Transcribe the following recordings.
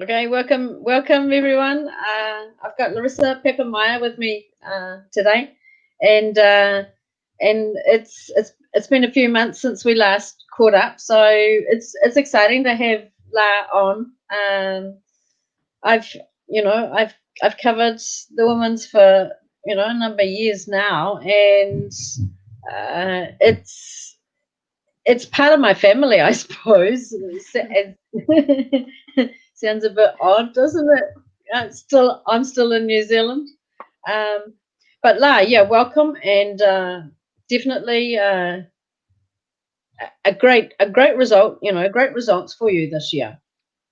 Okay, welcome everyone. I've got Larissa Papenmeier with me today, and it's been a few months since we last caught up, so it's exciting to have La on. I've I've covered the women's for a number of years now, and it's part of my family, I suppose. Sounds a bit odd, doesn't it? I'm still in New Zealand, um, but La, yeah, welcome, and definitely a great result. Great results for you this year.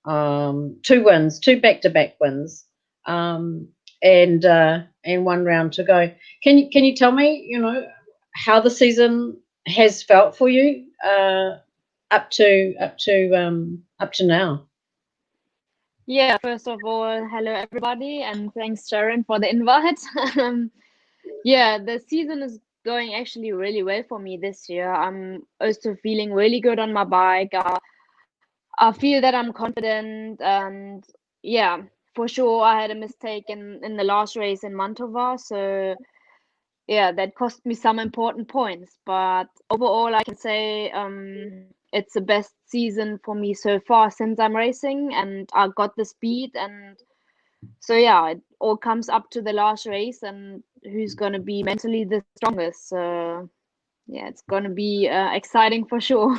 Two wins, two back-to-back wins, and one round to go. Can you tell me, how the season has felt for you up to now? Yeah, first of all, hello everybody, and thanks Sharon for the invite. Yeah, the season is going actually really well for me this year. I'm also feeling really good on my bike. I feel that I'm confident, and yeah, for sure I had a mistake in the last race in Mantova, so yeah, that cost me some important points. But overall, I can say it's the best season for me so far since I'm racing, and I got the speed. And so, yeah, it all comes up to the last race and who's going to be mentally the strongest. So, yeah, it's going to be exciting for sure.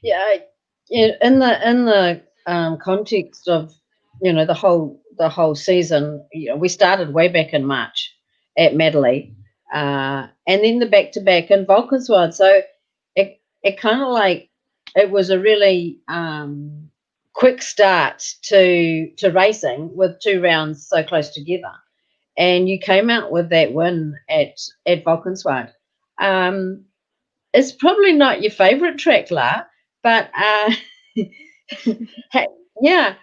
Yeah, in the context of the whole season, we started way back in March at Madeley, and then the back to back in Valkenswaard. So it kind of like it was a really quick start to racing with two rounds so close together, and you came out with that win at Valkenswaard. Um, it's probably not your favourite track, La, but yeah,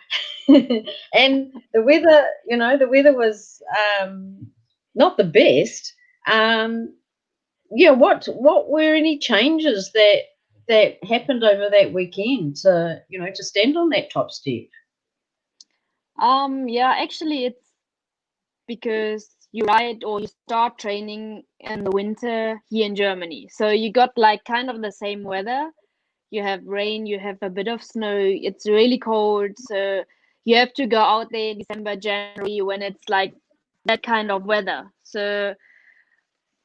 and the weather was not the best. Um, yeah, what were any changes that happened over that weekend to stand on that top step? Yeah, actually, it's because you ride or you start training in the winter here in Germany. So you got like kind of the same weather. You have rain, you have a bit of snow, it's really cold. So you have to go out there in December, January when it's like that kind of weather. So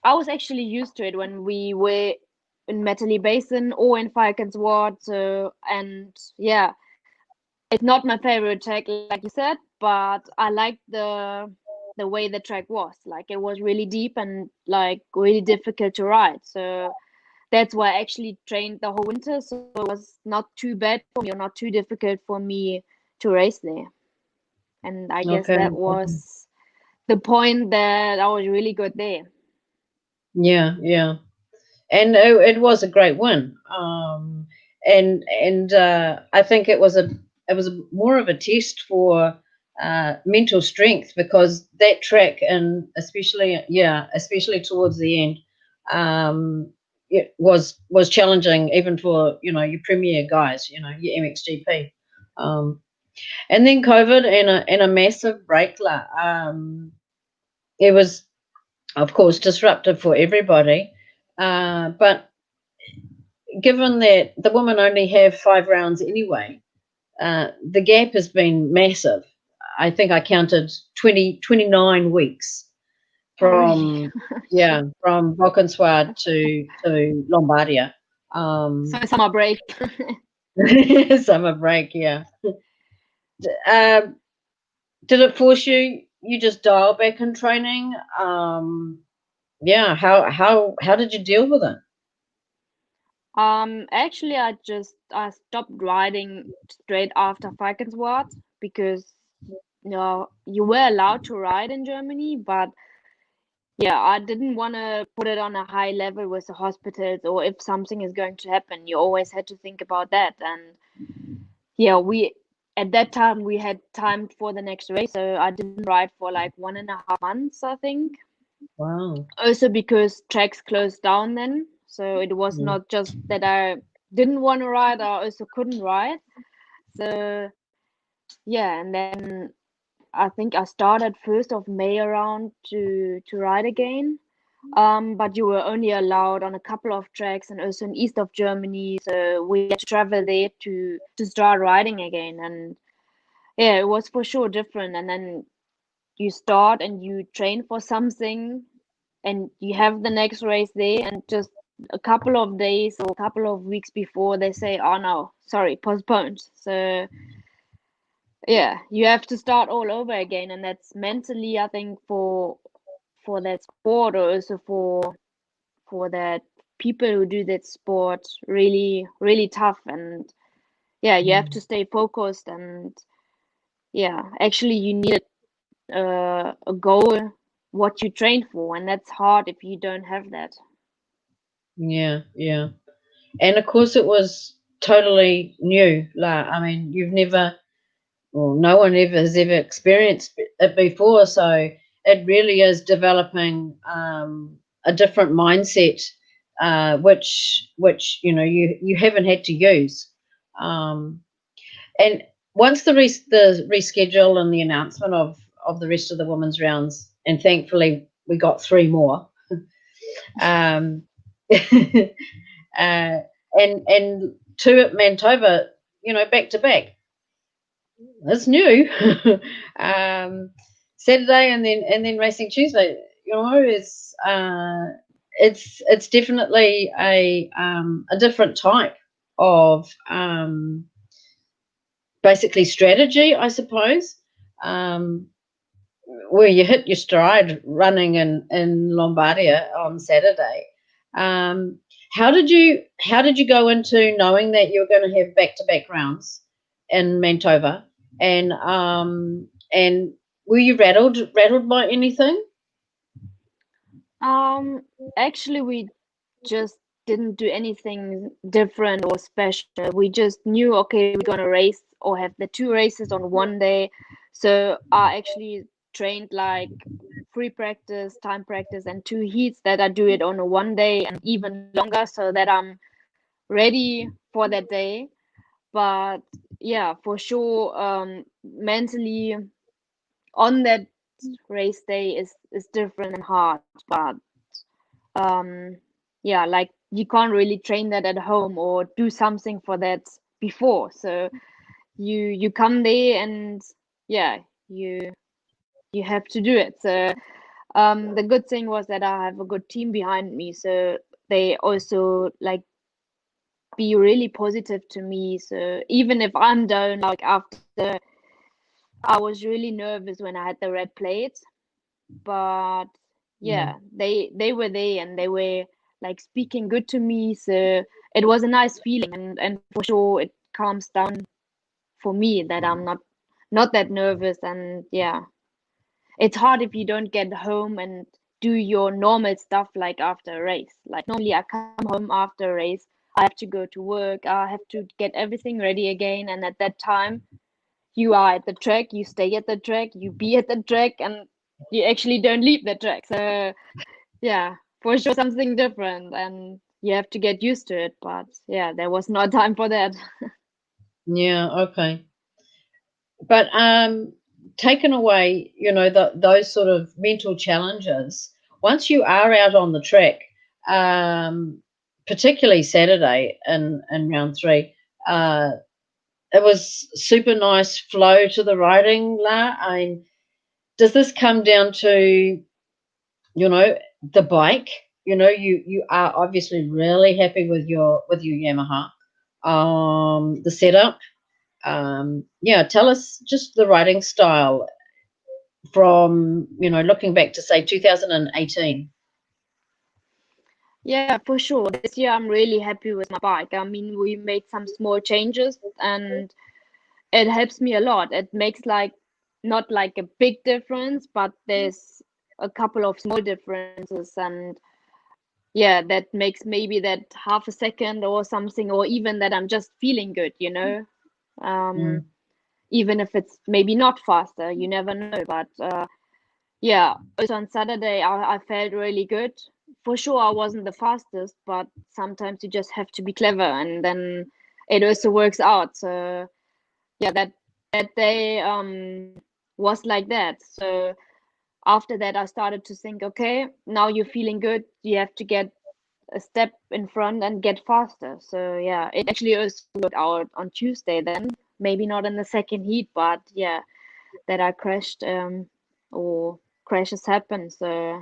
I was actually used to it when we were in Metally Basin or in Falkensward. So, and yeah, it's not my favorite track, like you said, but I liked the way the track was. Like it was really deep and like really difficult to ride. So that's why I actually trained the whole winter. So it was not too bad for me or not too difficult for me to race there. And I guess Okay. that was the point that I was really good there. Yeah, yeah, and it was a great win. And I think it was more of a test for mental strength, because that track, and especially towards the end, it was challenging even for your premier guys, your MXGP. Um, and then COVID and a massive break. It was, of course, disruptive for everybody. But given that the women only have 5 rounds anyway, the gap has been massive. I think I counted 29 weeks Oh, really? from from Valkenswaard to Lombardia. So Um, summer break. summer break, yeah. Um, did it force you just dial back in training? Yeah. How did you deal with it? Actually, I stopped riding straight after Falkensward because you were allowed to ride in Germany, but yeah, I didn't want to put it on a high level with the hospitals or if something is going to happen. You always had to think about that. And yeah, we at that time we had time for the next race, so I didn't ride for like 1.5 months, I think. Wow. Also because tracks closed down then, so it was Mm. not just that I didn't want to ride, I also couldn't ride. So yeah, and then I think I started 1st of May around to ride again. But you were only allowed on a couple of tracks and also in east of Germany, so we had to travel there to start riding again. And yeah, it was for sure different. And then you start and you train for something, and you have the next race there, and just a couple of days or a couple of weeks before they say, "Oh no, sorry, postponed." So yeah, you have to start all over again, and that's mentally, I think, for that sport, or also for that people who do that sport, really really tough. And yeah, you have to stay focused, and yeah, actually you need a goal what you train for, and that's hard if you don't have that. Yeah, yeah. And of course, it was totally new. Like, I mean, you've never, well, no one ever has ever experienced it before. So it really is developing a different mindset, which you haven't had to use. Um, and once the reschedule and the announcement of the rest of the women's rounds, and thankfully we got three more. Um, and two at Manitoba, back to back. That's new. um, Saturday and then racing Tuesday. It's definitely a different type of basically strategy, I suppose. Um, where you hit your stride running in Lombardia on Saturday. Um, how did you go into knowing that you were going to have back to back rounds in Mantova, and were you rattled by anything? um Actually, we just didn't do anything different or special. We just knew, okay, we're gonna race or have the two races on one day. So I actually trained like free practice, time practice, and two heats that I do it on a one day and even longer, so that I'm ready for that day. But yeah, for sure, mentally on that race day is different and hard. But um yeah, like you can't really train that at home or do something for that before. So you come there, and yeah, you you have to do it. So the good thing was that I have a good team behind me, so they also like be really positive to me. So even if I'm down, like after, I was really nervous when I had the red plate, but Yeah. yeah, they were there and they were like speaking good to me. So it was a nice feeling, and for sure it calms down for me that I'm not that nervous. And yeah, it's hard if you don't get home and do your normal stuff like after a race. Like normally I come home after a race, I have to go to work, I have to get everything ready again, and at that time you are at the track, you stay at the track, you be at the track, and you actually don't leave the track. So yeah, for sure something different, and you have to get used to it. But yeah, there was no time for that. Yeah. Okay. But taken away, those sort of mental challenges. Once you are out on the track, um, particularly Saturday in round three, uh, it was super nice flow to the riding. I mean, does this come down to the bike? You are obviously really happy with your Yamaha, the setup. Yeah, tell us just the riding style from looking back to say 2018. Yeah, for sure. This year I'm really happy with my bike. I mean, we made some small changes, and it helps me a lot. It makes like not like a big difference, but there's a couple of small differences. And yeah, that makes maybe that half a second or something, or even that I'm just feeling good, um Mm. even if it's maybe not faster, you never know. But yeah, also on Saturday I felt really good. For sure I wasn't the fastest, but sometimes you just have to be clever, and then it also works out. So yeah, that day was like that. So after that, I started to think, okay, now you're feeling good. You have to get a step in front and get faster. So yeah, it actually also worked out on Tuesday then. Maybe not in the second heat, but yeah, that I crashed or crashes happen. So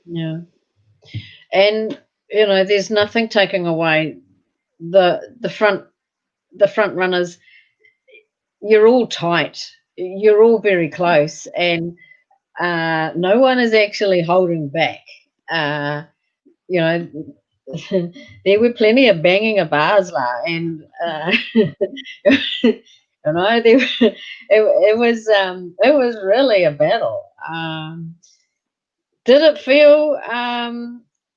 Yeah. And there's nothing taking away the front runners. You're all tight. You're all very close, and no one is actually holding back. Uh, you know, there were plenty of banging of bars, and it was really a battle. Did it feel,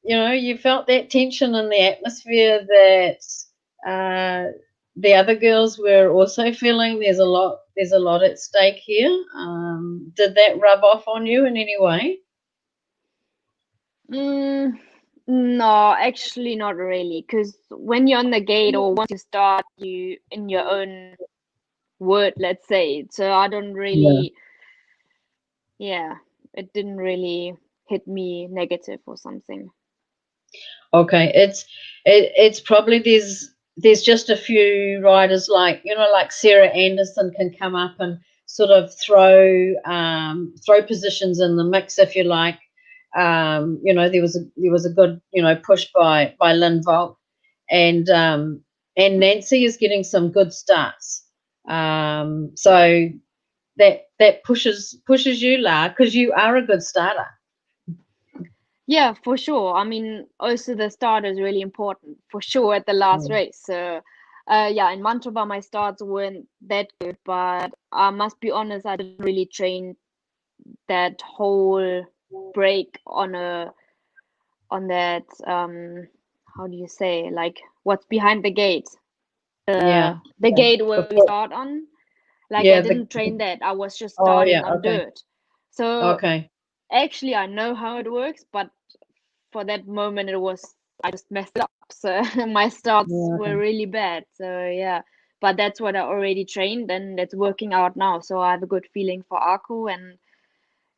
you felt that tension in the atmosphere that the other girls were also feeling? There's a lot at stake here. Did that rub off on you in any way? mm, no, actually not really. Because when you're on the gate or once you start, you in your own word, let's say. So I don't Yeah. really, yeah, it didn't really hit me negative or something. Okay, it's probably there's just a few riders like Sarah Anderson can come up and sort of throw positions in the mix if you like. There was a good push by Lynn Volk, and Nancy is getting some good starts. So that pushes you, La, because you are a good starter. Yeah, for sure. I mean, also the start is really important for sure at the last Mm. race. So, yeah, in Manitoba my starts weren't that good, but I must be honest, I didn't really train that whole break on that how do you say, like what's behind the gate, Yeah, the yeah. gate where we Before, start on. Like I yeah, didn't train that. I was just oh starting yeah, on okay, dirt. So okay. actually I know how it works, but for that moment it was I just messed it up. So my starts Yeah, were okay. really bad. So yeah, but that's what I already trained and it's working out now. So I have a good feeling for Arco and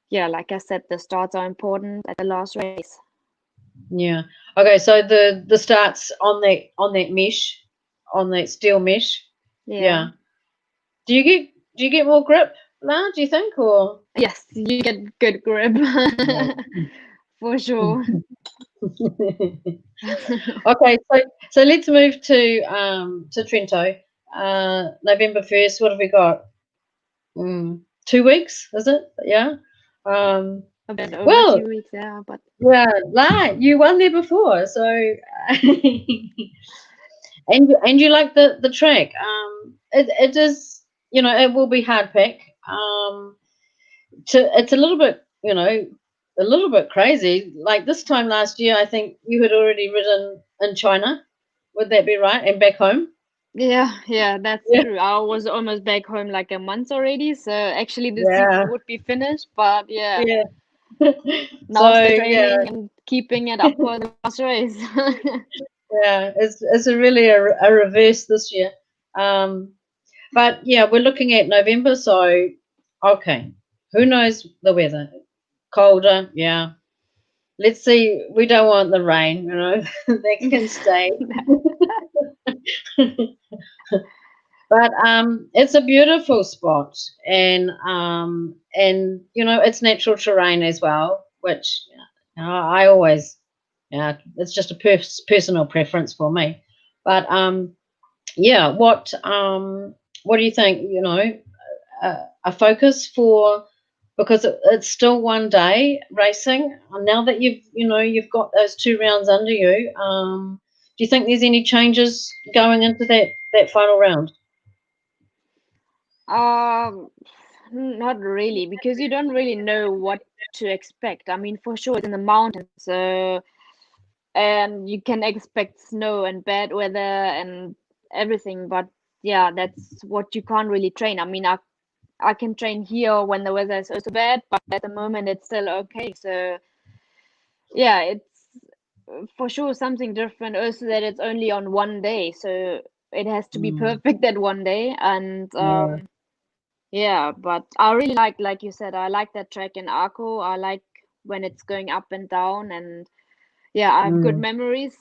yeah, like I said, the starts are important at the last race. Yeah. Okay, so the starts on that mesh, on that steel mesh. Yeah. Yeah. Do you get more grip now, do you think, or Yes, you get good grip yeah. for sure. Okay, so let's move to Trento. November 1st, what have we got? 2 weeks, is it? Yeah. Um A bit over well, 2 weeks, yeah, but yeah, you won there before, so and you like the track. It is, it will be hard pack. It's a little bit crazy. Like this time last year, I think you had already ridden in China. Would that be right? And back home? yeah, that's Yeah, true. I was almost back home like a month already, so actually the season yeah, would be finished, but yeah, yeah. now So still yeah, training and keeping it up for the last race. yeah. It's a reverse this year. Um, but yeah, we're looking at November. So okay, who knows the weather? Colder, yeah. Let's see. We don't want the rain, that can stay. But it's a beautiful spot, and it's natural terrain as well, which I always, yeah, it's just a personal preference for me. But yeah, what do you think? A focus for, because it's still one day racing. Now that you've got those 2 rounds under you, do you think there's any changes going into that final round? Um, Not really, because you don't really know what to expect. I mean, for sure, it's in the mountains, so and you can expect snow and bad weather and everything, but yeah, that's what you can't really train. I mean, I can train here when the weather is also bad, but at the moment it's still okay. So yeah, it's for sure something different. Also that it's only on one day, so it has to be Mm, perfect that one day. And yeah. yeah, but I really like you said, I like that track in Arco. I like when it's going up and down, and yeah, I have good Mm. memories.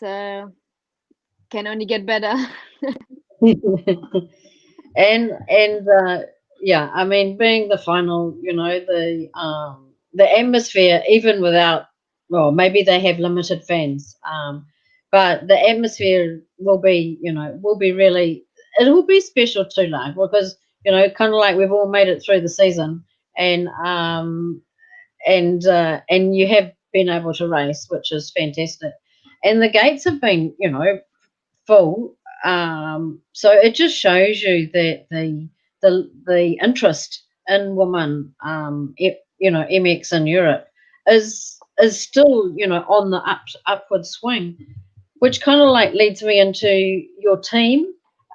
Can only get better. And yeah, I mean, being the final, the atmosphere, even without, well, maybe they have limited fans, but the atmosphere will be really, it will be special too, like, because kind of like we've all made it through the season, and and you have been able to race, which is fantastic, and the gates have been, full. So it just shows you that the interest in women, MX in Europe is still on the upward swing, which kind of like leads me into your team,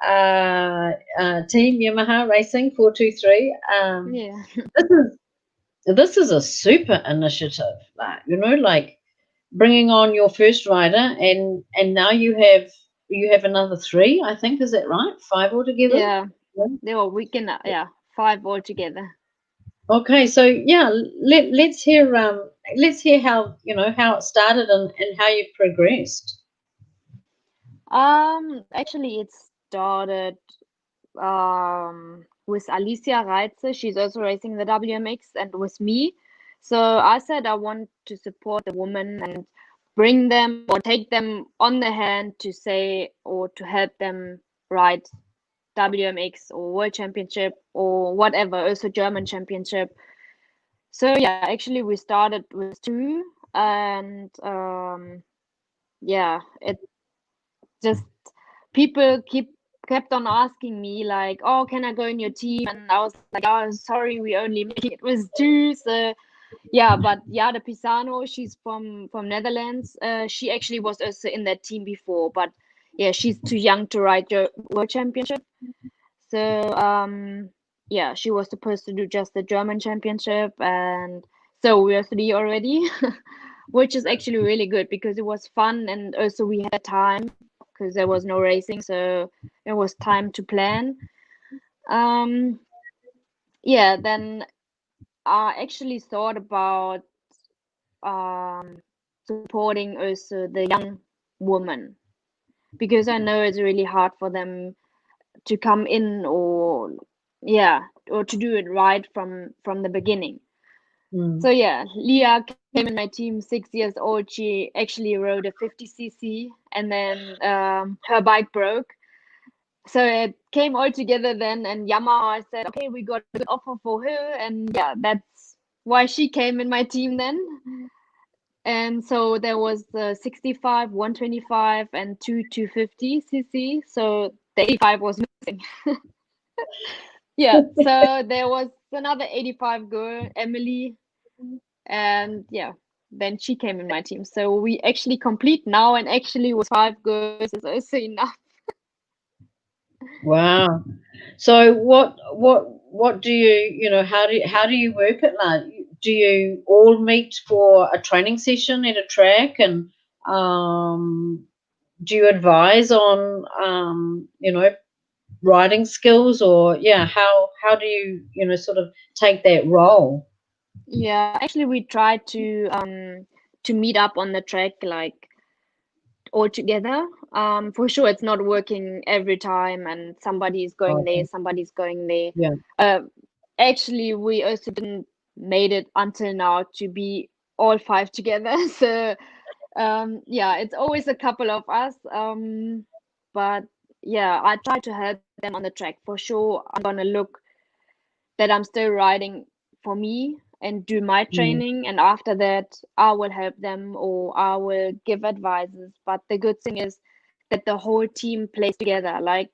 Team Yamaha Racing 423. Yeah. This is this is a super initiative, like bringing on your first rider, and now you have another three, I think. Is that right? Five altogether? Yeah. Yeah. They were weekend, yeah, five altogether. Okay, so yeah, let's hear how it started, and how you progressed. Actually, it started with Alicia Reitze. She's also racing the WMX, and with me. So I said I want to support the women and bring them or take them on the hand to say or to help them ride WMX or World Championship or whatever, also German Championship. So yeah, actually we started with two, and yeah, it just people kept on asking me like, "Oh, can I go in your team?" And I was like, "Oh, sorry, we only make it with two." So yeah, but Jade Pisano, she's from Netherlands. She actually was also in that team before, but yeah, she's too young to ride the World Championship. So yeah, she was supposed to do just the German Championship, and so we are three already, which is actually really good because it was fun, and also we had time because there was no racing, so it was time to plan. Um, yeah, then I actually thought about um, supporting also the young woman because I know it's really hard for them to come in, or yeah, or to do it right from the beginning. Mm. So yeah, Leah came in my team, 6 years old. She actually rode a 50cc, and then her bike broke. So it came all together then, and Yamaha said, okay, we got a good offer for her, and yeah, that's why she came in my team then. And so there was the 65, 125, and two 250cc. So the 85 was missing. Yeah, so there was another 85 girl, Emily, and yeah, then she came in my team. So we actually complete now, and actually with five girls is also enough. Wow. So what do how do you work it like? Do you all meet for a training session at a track, and um, do you advise on writing skills, or yeah, how do you sort of take that role? Yeah, actually we tried to meet up on the track like all together. For sure it's not working every time, and somebody is going there, Okay. somebody's going there. Yeah. Uh, actually we also didn't made it until now to be all five together. So yeah, it's always a couple of us. But yeah, I try to help them on the track. For sure I'm gonna look that I'm still riding for me and do my Mm. training, and after that I will help them or I will give advices. But the good thing is that the whole team plays together. Like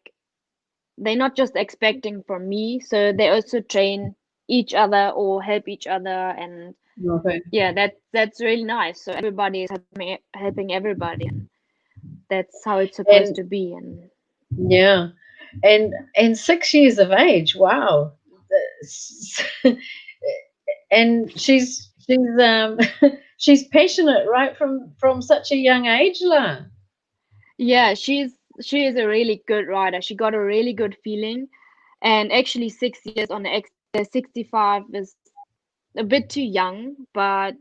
they're not just expecting from me, so they also train each other or help each other. And Okay. yeah, that's really nice. So everybody is helping everybody, and that's how it's supposed And to be. And yeah, and 6 years of age. Wow. That's- and she's she's passionate right from such a young age, La. yeah, she is a really good rider. She got a really good feeling, and actually 6 years on the 65 is a bit too young, but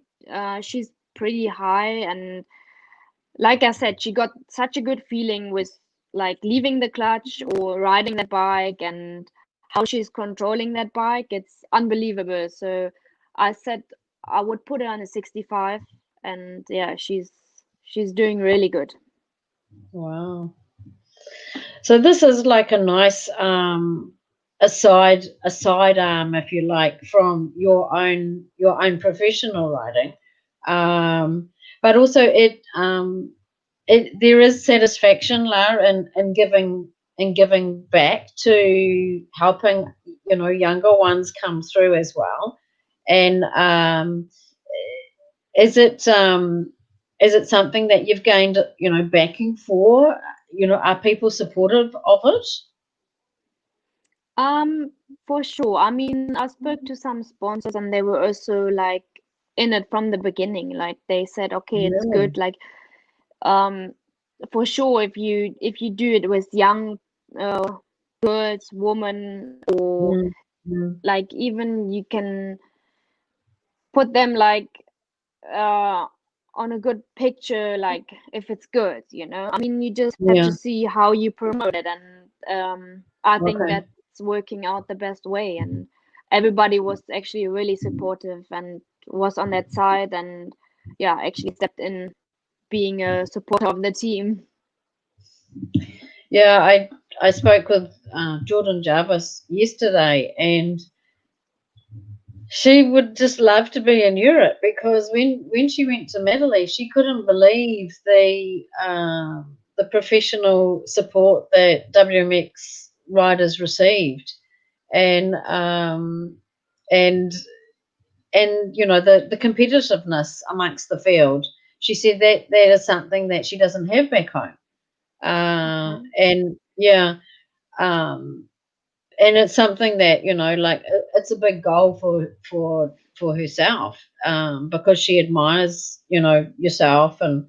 she's pretty high. And like I said, she got such a good feeling with like leaving the clutch or riding that bike, and how she's controlling that bike. It's unbelievable. So I said I would put her on a 65, and yeah, she's doing really good. Wow. So this is like a nice a sidearm, if you like, from your own professional riding. But also it there is satisfaction, Lara, in giving back to helping, you know, younger ones come through as well. And is it is it something that you've gained, you know, backing for? You know, are people supportive of it? Um, for sure. I mean, I spoke to some sponsors and they were also like in it from the beginning. Like they said, okay, it's Really? good. Like, um, for sure, if you do it with young girls, women, or Mm, mm, like even you can put them like uh on a good picture, like if it's good, you know. I mean, you just have to yeah. see how you promote it, and I think Okay. that's working out the best way. And everybody was actually really supportive and was on that side, and yeah, actually stepped in being a supporter of the team. Yeah, I spoke with Jordan Jarvis yesterday, and she would just love to be in Europe because when she went to Italy, she couldn't believe the professional support that WMX riders received, and and and you know the competitiveness amongst the field. She said that that is something that she doesn't have back home, Okay. and yeah, um, and it's something that, you know, like it's a big goal for herself, because she admires, you know, yourself and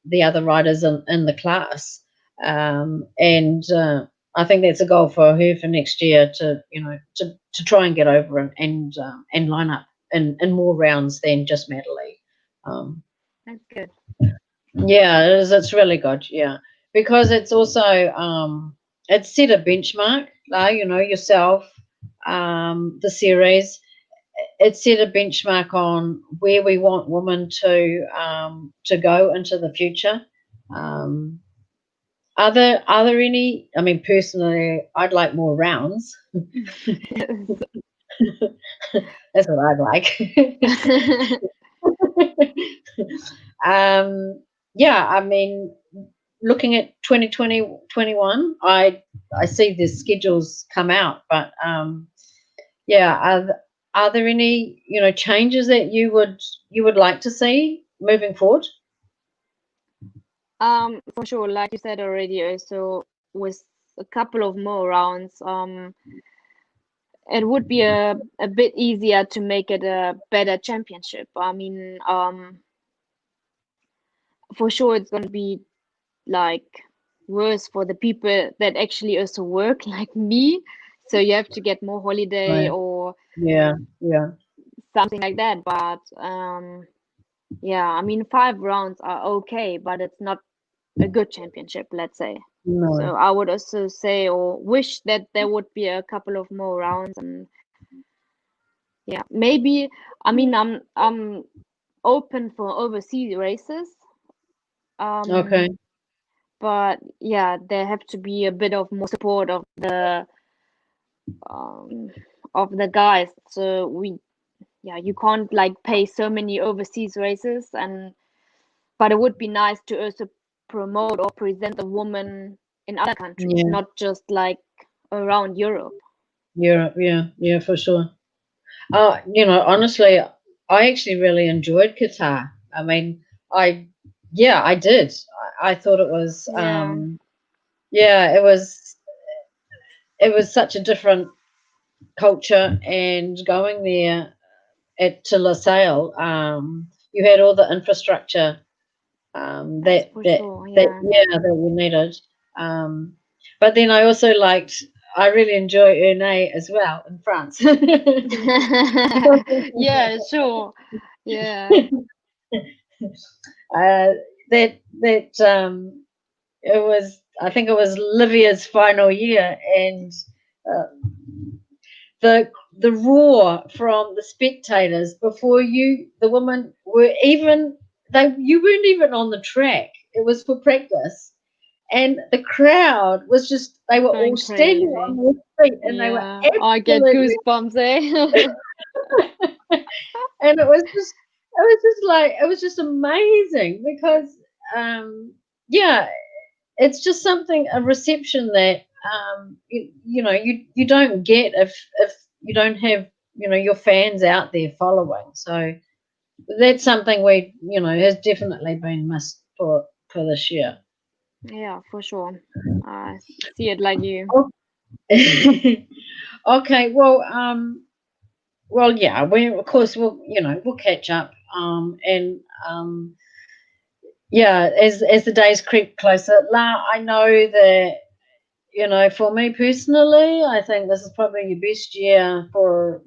the other riders in the class, and I think that's a goal for her for next year to, you know, to try and get over and line up in more rounds than just medley. Um, That's good. yeah, it is. It's really good. Yeah, because it's also it's set a benchmark. Like, you know, yourself, the series. It set a benchmark on where we want women to go into the future. Um, are there any? I mean, personally, I'd like more rounds. That's what I'd like. Yes. um, yeah, I mean, looking at 2021, I see the schedules come out, but yeah, are there any, you know, changes that you would like to see moving forward? For sure, like you said already, also with a couple of more rounds, it would be a bit easier to make it a better championship. I mean, for sure it's gonna be like worse for the people that actually also work like me. So you have to get more holiday Right. or Yeah, yeah. something like that. But yeah, I mean, 5 rounds are okay, but it's not a good championship, let's say. No. So I would also say or wish that there would be a couple of more rounds. And yeah, maybe, I mean, I'm open for overseas races. Okay. Um, but yeah, there have to be a bit of more support um of the guys. So we, yeah, you can't like pay so many overseas races. And but it would be nice to also promote or present a woman in other countries, Yeah, not just like around Europe. yeah, yeah, yeah, for sure. You know, honestly, I actually really enjoyed Qatar. I mean, I, yeah, I did. I thought it was, Yeah, yeah, it was such a different culture, and going there at to LaSalle, you had all the infrastructure that's for sure. that Yeah. yeah that we needed. But then I really enjoy Ernay as well in France. Yeah, sure. Yeah. uh, that it was, I think it was Livia's final year, and uh, the roar from the spectators before the women were even, you weren't even on the track. It was for practice, and the crowd was just, they were all Going standing crazy. on their feet, and they were Yeah. I get absolutely, goosebumps, eh? and it was just amazing because um yeah, it's just something, a reception that you don't get if you don't have your fans out there following. So that's something has definitely been missed for this year. Yeah, for sure. I see it like you. Okay, well, yeah, we of course we'll catch up, and yeah, as the days creep closer. I know that for me personally, I think this is probably your best year for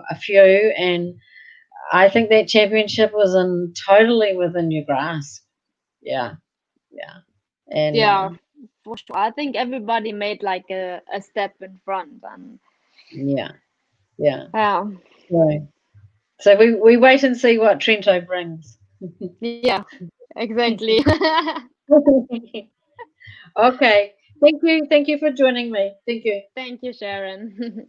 a few, and I think that championship was totally within your grasp. Yeah, yeah, and Yeah, for sure. I think everybody made like a step in front, and yeah, yeah. yeah, So we wait and see what Trento brings. yeah, exactly. Okay, thank you for joining me. Thank you. Thank you, Sharon.